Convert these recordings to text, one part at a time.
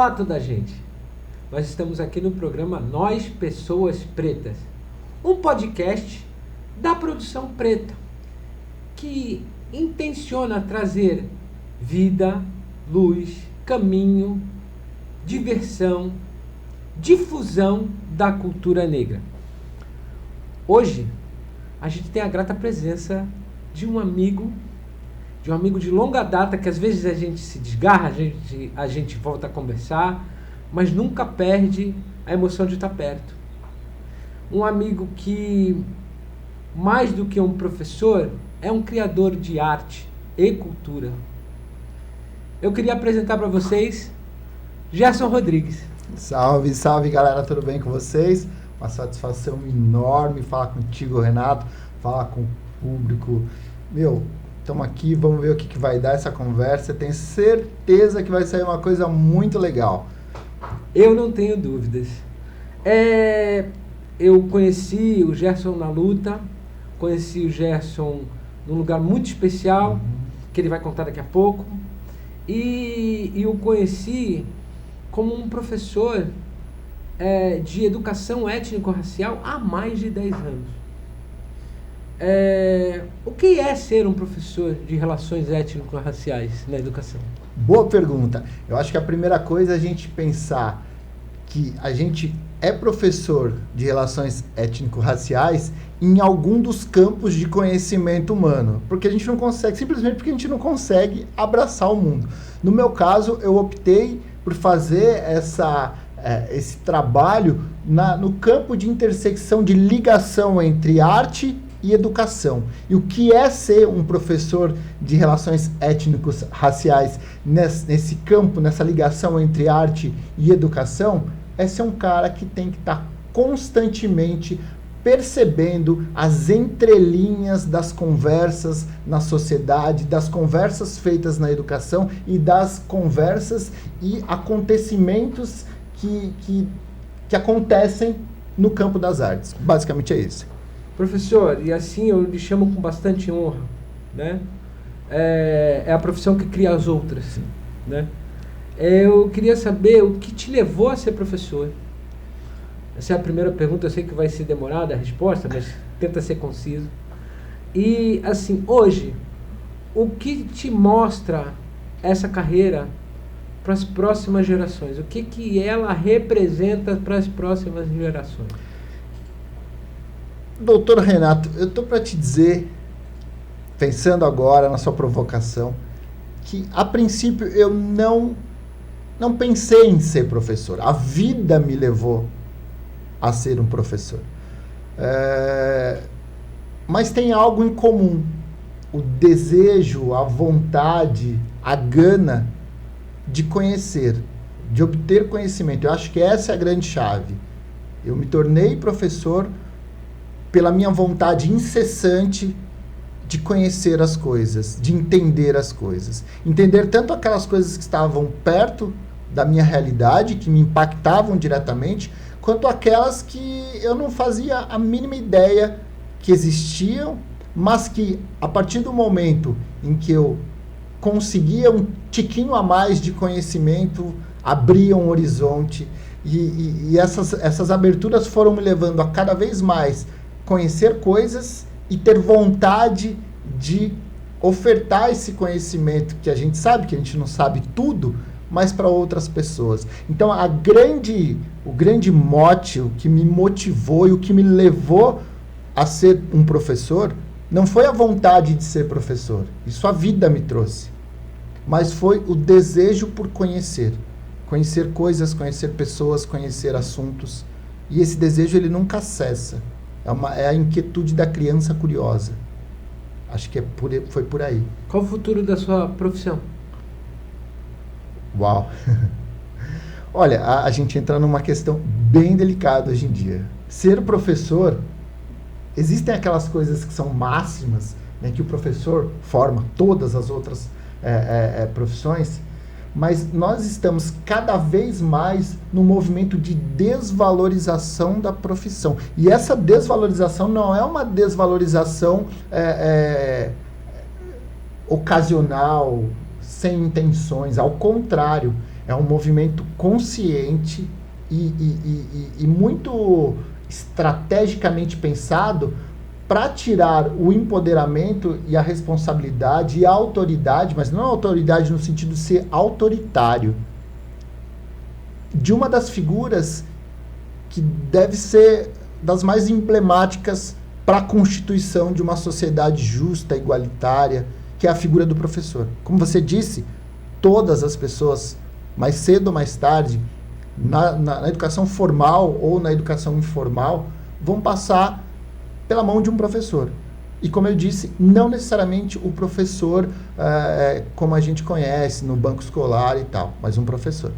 Olá toda gente, nós estamos aqui no programa Nós Pessoas Pretas, um podcast da produção preta que intenciona trazer vida, luz, caminho, diversão, difusão da cultura negra. Hoje a gente tem a grata presença de um amigo de longa data, que às vezes a gente se desgarra, a gente volta a conversar, mas nunca perde a emoção de estar perto. Um amigo que, mais do que um professor, é um criador de arte e cultura. Eu queria apresentar para vocês Gerson Rodrigues. Salve, salve galera, tudo bem com vocês? Uma satisfação enorme falar contigo, Renato, falar com o público. Estamos aqui, vamos ver o que vai dar essa conversa. Tenho certeza que vai sair uma coisa muito legal. Eu não tenho dúvidas. Eu conheci o Gerson na luta, conheci o Gerson num lugar muito especial, que ele vai contar daqui a pouco, e o conheci como um professor de educação étnico-racial há mais de 10 anos. O que é ser um professor de relações étnico-raciais na educação? Boa pergunta. Eu acho que a primeira coisa é a gente pensar que a gente é professor de relações étnico-raciais em algum dos campos de conhecimento humano, porque a gente não consegue, simplesmente porque a gente não consegue abraçar o mundo. No meu caso, eu optei por fazer esse trabalho no campo de intersecção, de ligação entre arte e educação. E o que é ser um professor de relações étnicos raciais nesse campo, nessa ligação entre arte e educação? É ser um cara que tem que estar constantemente percebendo as entrelinhas das conversas na sociedade, das conversas feitas na educação e das conversas e acontecimentos que acontecem no campo das artes. Basicamente é isso. Professor, e assim eu lhe chamo com bastante honra, né? É a profissão que cria as outras, né? Eu queria saber o que te levou a ser professor. Essa é a primeira pergunta, eu sei que vai ser demorada a resposta, mas tenta ser conciso. E, assim, hoje, o que te mostra essa carreira para as próximas gerações? O que ela representa para as próximas gerações? Doutor Renato, eu estou para te dizer, pensando agora na sua provocação, que a princípio eu não pensei em ser professor. A vida me levou a ser um professor. Mas tem algo em comum. O desejo, a vontade, a gana de conhecer, de obter conhecimento. Eu acho que essa é a grande chave. Eu me tornei professor pela minha vontade incessante de conhecer as coisas, de entender as coisas. Entender tanto aquelas coisas que estavam perto da minha realidade, que me impactavam diretamente, quanto aquelas que eu não fazia a mínima ideia que existiam, mas que, a partir do momento em que eu conseguia um tiquinho a mais de conhecimento, abriam um horizonte, e essas aberturas foram me levando a cada vez mais conhecer coisas e ter vontade de ofertar esse conhecimento, que a gente sabe que a gente não sabe tudo, mas para outras pessoas. Então, o grande mote, o que me motivou e o que me levou a ser um professor, não foi a vontade de ser professor, isso a vida me trouxe, mas foi o desejo por conhecer coisas, conhecer pessoas, conhecer assuntos, e esse desejo ele nunca cessa. É a inquietude da criança curiosa. Acho que foi por aí. Qual o futuro da sua profissão? Uau! Olha, a gente entra numa questão bem delicada hoje em dia. Ser professor, existem aquelas coisas que são máximas, né, que o professor forma todas as outras profissões, mas nós estamos cada vez mais no movimento de desvalorização da profissão. E essa desvalorização não é uma desvalorização ocasional, sem intenções. Ao contrário, É um movimento consciente e muito estrategicamente pensado para tirar o empoderamento e a responsabilidade e a autoridade, mas não a autoridade no sentido de ser autoritário, de uma das figuras que deve ser das mais emblemáticas para a constituição de uma sociedade justa, igualitária, que é a figura do professor. Como você disse, todas as pessoas, mais cedo ou mais tarde, na educação formal ou na educação informal, vão passar pela mão de um professor. E como eu disse, não necessariamente o professor como a gente conhece no banco escolar e tal, mas um professor.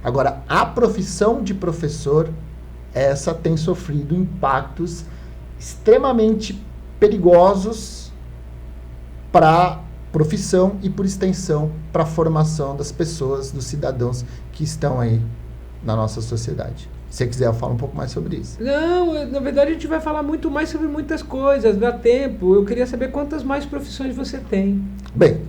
Agora, a profissão de professor, essa tem sofrido impactos extremamente perigosos para a profissão e, por extensão, para a formação das pessoas, dos cidadãos que estão aí na nossa sociedade. Se você quiser, eu falo um pouco mais sobre isso. Não, na verdade a gente vai falar muito mais sobre muitas coisas, dá tempo. Eu queria saber quantas mais profissões você tem. Bem,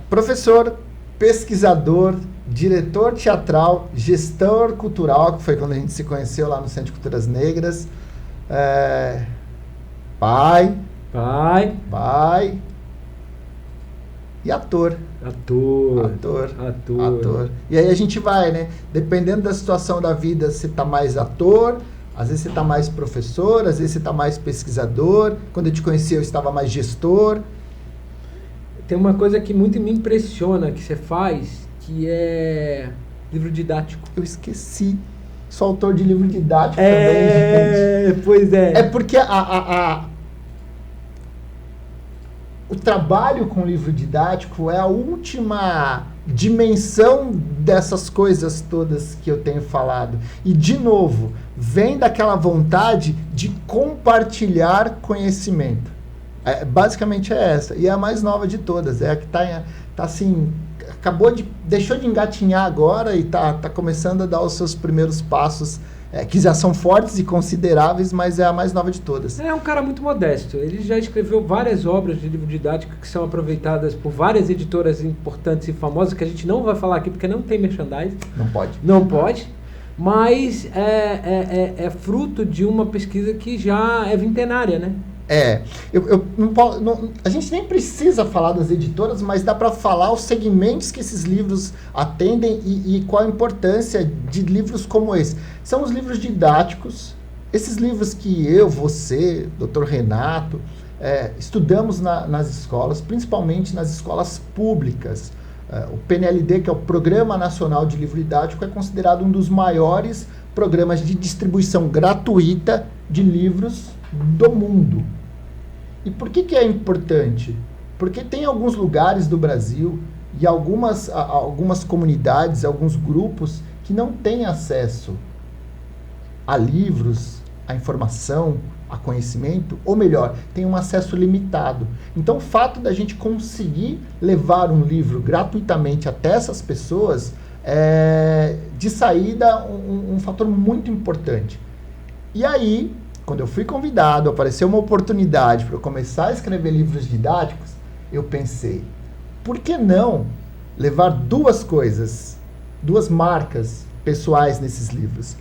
professor, pesquisador, diretor teatral, gestor cultural, que foi quando a gente se conheceu lá no Centro de Culturas Negras, pai e ator. Ator. E aí a gente vai, né? Dependendo da situação da vida, você tá mais ator, às vezes você tá mais professor, às vezes você tá mais pesquisador. Quando eu te conheci, eu estava mais gestor. Tem uma coisa que muito me impressiona que você faz, que é livro didático. Eu esqueci. Sou autor de livro didático também, gente. Pois é. É porque o trabalho com livro didático é a última dimensão dessas coisas todas que eu tenho falado. E, de novo, vem daquela vontade de compartilhar conhecimento. Basicamente é essa. E é a mais nova de todas. É a que tá assim, deixou de engatinhar agora e tá começando a dar os seus primeiros passos, que já são fortes e consideráveis, mas é a mais nova de todas. É um cara muito modesto. Ele já escreveu várias obras de livro didático que são aproveitadas por várias editoras importantes e famosas, que a gente não vai falar aqui porque não tem merchandising. Não pode. Mas é fruto de uma pesquisa que já é vintenária, né? A gente nem precisa falar das editoras, mas dá para falar os segmentos que esses livros atendem e qual a importância de livros como esse. São os livros didáticos, esses livros que eu, você, Dr. Renato, estudamos nas escolas, principalmente nas escolas públicas. O PNLD, que é o Programa Nacional de Livro Didático, é considerado um dos maiores programas de distribuição gratuita de livros do mundo. E por que é importante? Porque tem alguns lugares do Brasil e algumas comunidades, alguns grupos que não têm acesso a livros, a informação, a conhecimento, ou melhor, tem um acesso limitado. Então, o fato da gente conseguir levar um livro gratuitamente até essas pessoas é, de saída, um fator muito importante. E aí, quando eu fui convidado, apareceu uma oportunidade para eu começar a escrever livros didáticos, eu pensei, por que não levar duas coisas, duas marcas pessoais nesses livros?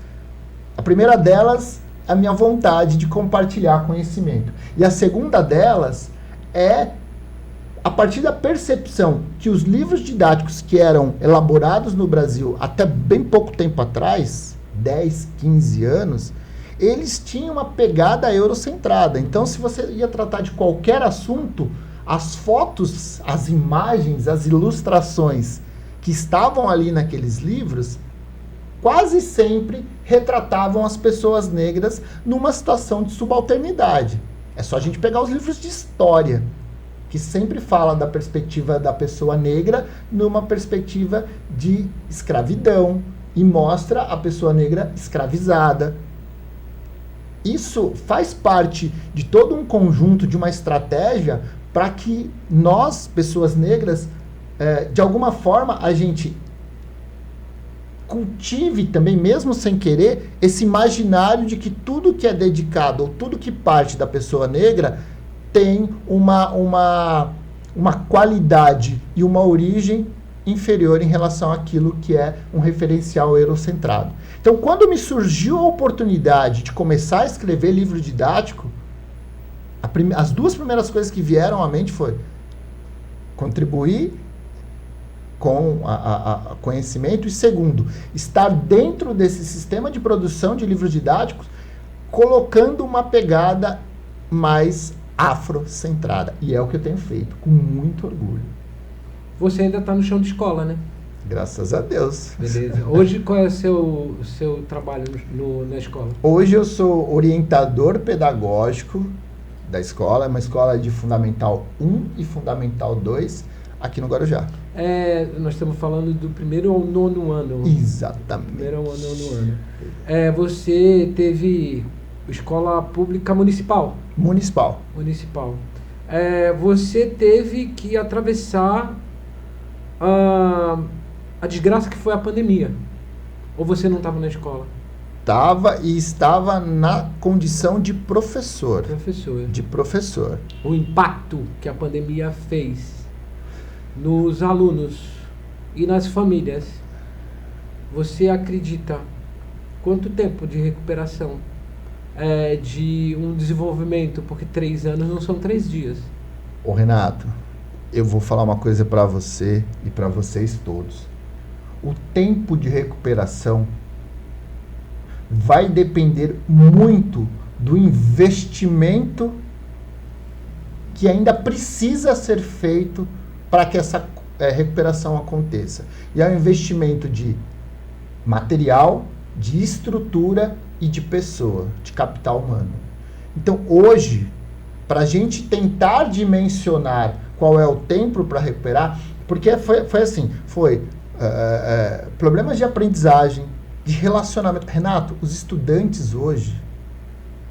A primeira delas, a minha vontade de compartilhar conhecimento. E a segunda delas é a partir da percepção que os livros didáticos que eram elaborados no Brasil até bem pouco tempo atrás, 10, 15 anos, eles tinham uma pegada eurocentrada. Então, se você ia tratar de qualquer assunto, as fotos, as imagens, as ilustrações que estavam ali naqueles livros, quase sempre retratavam as pessoas negras numa situação de subalternidade. É só a gente pegar os livros de história, que sempre fala da perspectiva da pessoa negra numa perspectiva de escravidão e mostra a pessoa negra escravizada. Isso faz parte de todo um conjunto, de uma estratégia para que nós, pessoas negras, de alguma forma, a gente cultive também, mesmo sem querer, esse imaginário de que tudo que é dedicado, ou tudo que parte da pessoa negra, tem uma qualidade e uma origem inferior em relação àquilo que é um referencial eurocentrado. Então, quando me surgiu a oportunidade de começar a escrever livro didático, as duas primeiras coisas que vieram à mente foi contribuir com a conhecimento e, segundo, estar dentro desse sistema de produção de livros didáticos colocando uma pegada mais afrocentrada. E é o que eu tenho feito, com muito orgulho. Você ainda está no chão de escola, né? Graças a Deus. Beleza. Hoje, qual é o seu trabalho na escola? Hoje eu sou orientador pedagógico da escola, é uma escola de Fundamental 1 e Fundamental 2, aqui no Guarujá. Nós estamos falando do 1º ao 9º ano. Exatamente. 1º ao 9º ano. Você teve escola pública municipal? Municipal. Você teve que atravessar a desgraça que foi a pandemia. Ou você não estava na escola? Estava na condição de professor. De professor. O impacto que a pandemia fez nos alunos e nas famílias, você acredita quanto tempo de recuperação de um desenvolvimento? Porque 3 anos não são 3 dias. Ô Renato, eu vou falar uma coisa para você e para vocês todos. O tempo de recuperação vai depender muito do investimento que ainda precisa ser feito para que essa recuperação aconteça. E é um investimento de material, de estrutura e de pessoa, de capital humano. Então, hoje, para a gente tentar dimensionar qual é o tempo para recuperar, porque foi assim, problemas de aprendizagem, de relacionamento. Renato, os estudantes hoje,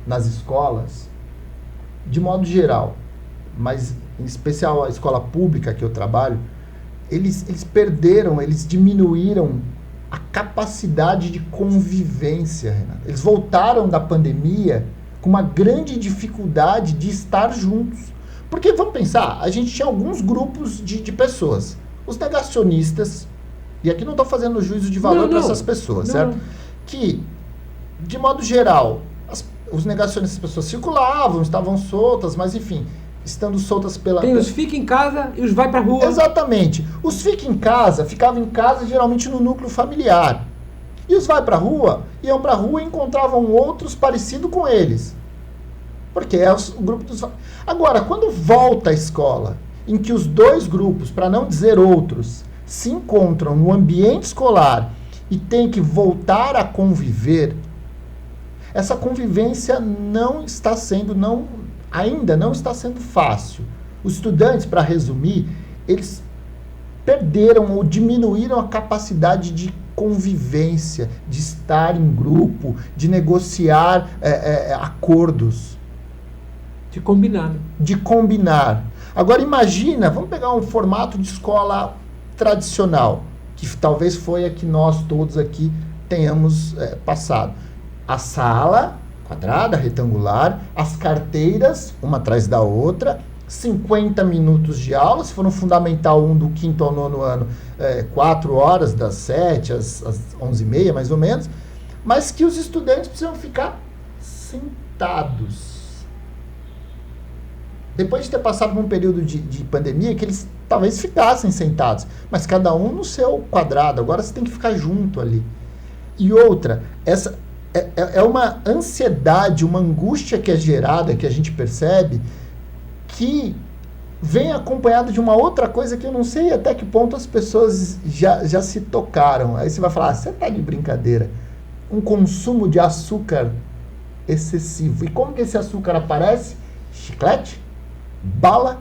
nas escolas, de modo geral, mas em especial a escola pública que eu trabalho, eles diminuíram a capacidade de convivência, Renato. Eles voltaram da pandemia com uma grande dificuldade de estar juntos. Porque, vamos pensar, a gente tinha alguns grupos de pessoas. Os negacionistas, e aqui não estou fazendo juízo de valor para essas pessoas, certo? Que, de modo geral, os negacionistas, as pessoas circulavam, estavam soltas, mas enfim, estando soltas pela... Tem os fica em casa e os vai pra rua. Exatamente. Os fica em casa, ficavam em casa geralmente no núcleo familiar. E os vai pra rua, iam pra rua e encontravam outros parecidos com eles. Porque é o grupo dos... Agora, quando volta à escola, em que os dois grupos, para não dizer outros, se encontram no ambiente escolar e tem que voltar a conviver, essa convivência ainda não está sendo fácil. Os estudantes, para resumir, eles perderam ou diminuíram a capacidade de convivência, de estar em grupo, de negociar acordos. De combinar. Agora imagina, vamos pegar um formato de escola tradicional, que talvez foi a que nós todos aqui tenhamos passado. A sala quadrada, retangular, as carteiras, uma atrás da outra, 50 minutos de aula, se for no Fundamental 1 do 5º ao 9º ano, 4 horas, das 7 às 11h30, mais ou menos, mas que os estudantes precisam ficar sentados. Depois de ter passado por um período de pandemia, que eles talvez ficassem sentados, mas cada um no seu quadrado, agora você tem que ficar junto ali. E outra, essa é uma ansiedade, uma angústia que é gerada, que a gente percebe, que vem acompanhada de uma outra coisa que eu não sei até que ponto as pessoas já se tocaram. Aí você vai falar, você tá de brincadeira. Um consumo de açúcar excessivo. E como que esse açúcar aparece? Chiclete, bala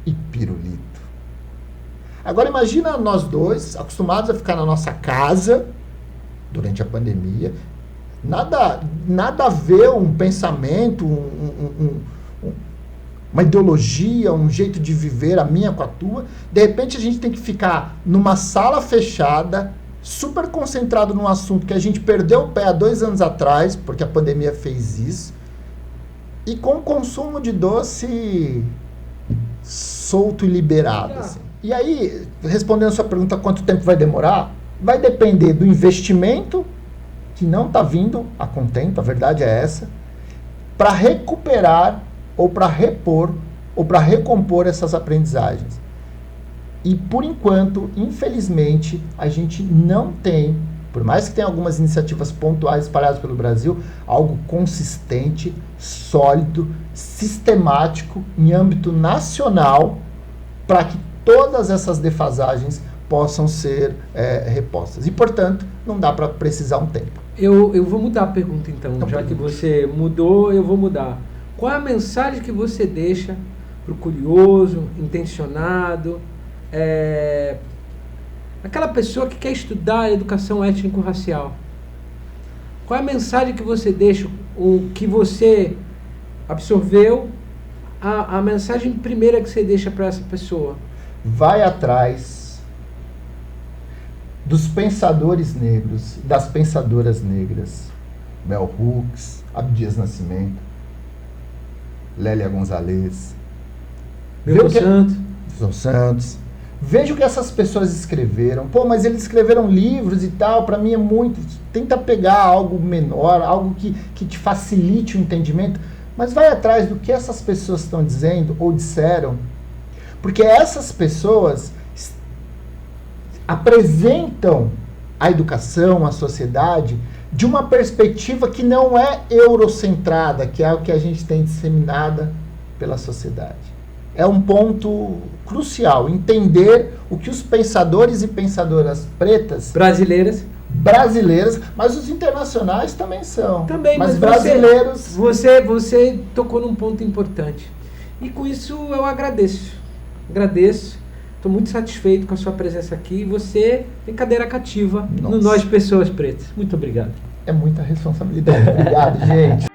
e pirulito. Agora imagina nós dois, acostumados a ficar na nossa casa durante a pandemia, nada a ver um pensamento, uma ideologia, um jeito de viver, a minha com a tua. De repente a gente tem que ficar numa sala fechada, super concentrado num assunto que a gente perdeu o pé há 2 anos atrás, porque a pandemia fez isso, e com o consumo de doce solto e liberado. Assim. E aí, respondendo a sua pergunta, quanto tempo vai demorar? Vai depender do investimento, que não está vindo a contento, a verdade é essa, para recuperar, ou para repor, ou para recompor essas aprendizagens. E, por enquanto, infelizmente, a gente não tem, por mais que tenha algumas iniciativas pontuais espalhadas pelo Brasil, algo consistente, sólido, sistemático, em âmbito nacional, para que todas essas defasagens possam ser repostas. E, portanto, não dá para precisar um tempo. Eu vou mudar a pergunta, então. Já que você mudou, eu vou mudar. Qual é a mensagem que você deixa para o curioso, intencionado, aquela pessoa que quer estudar educação étnico-racial? Qual é a mensagem que você deixa, o que você absorveu, a mensagem primeira que você deixa para essa pessoa? Vai atrás dos pensadores negros, das pensadoras negras. Bell Hooks, Abdias Nascimento, Lélia Gonzalez, Milton Santos. Veja o que essas pessoas escreveram. Pô, mas eles escreveram livros e tal, para mim é muito... Tenta pegar algo menor, algo que te facilite o entendimento, mas vai atrás do que essas pessoas estão dizendo ou disseram, porque essas pessoas apresentam a educação, a sociedade, de uma perspectiva que não é eurocentrada, que é o que a gente tem disseminada pela sociedade. É um ponto crucial, entender o que os pensadores e pensadoras pretas... brasileiras, mas os internacionais também são. Também, mas brasileiros... Você tocou num ponto importante. E com isso eu agradeço. Estou muito satisfeito com a sua presença aqui. Você tem cadeira cativa no Nós Pessoas Pretas. Muito obrigado. É muita responsabilidade. Obrigado, gente.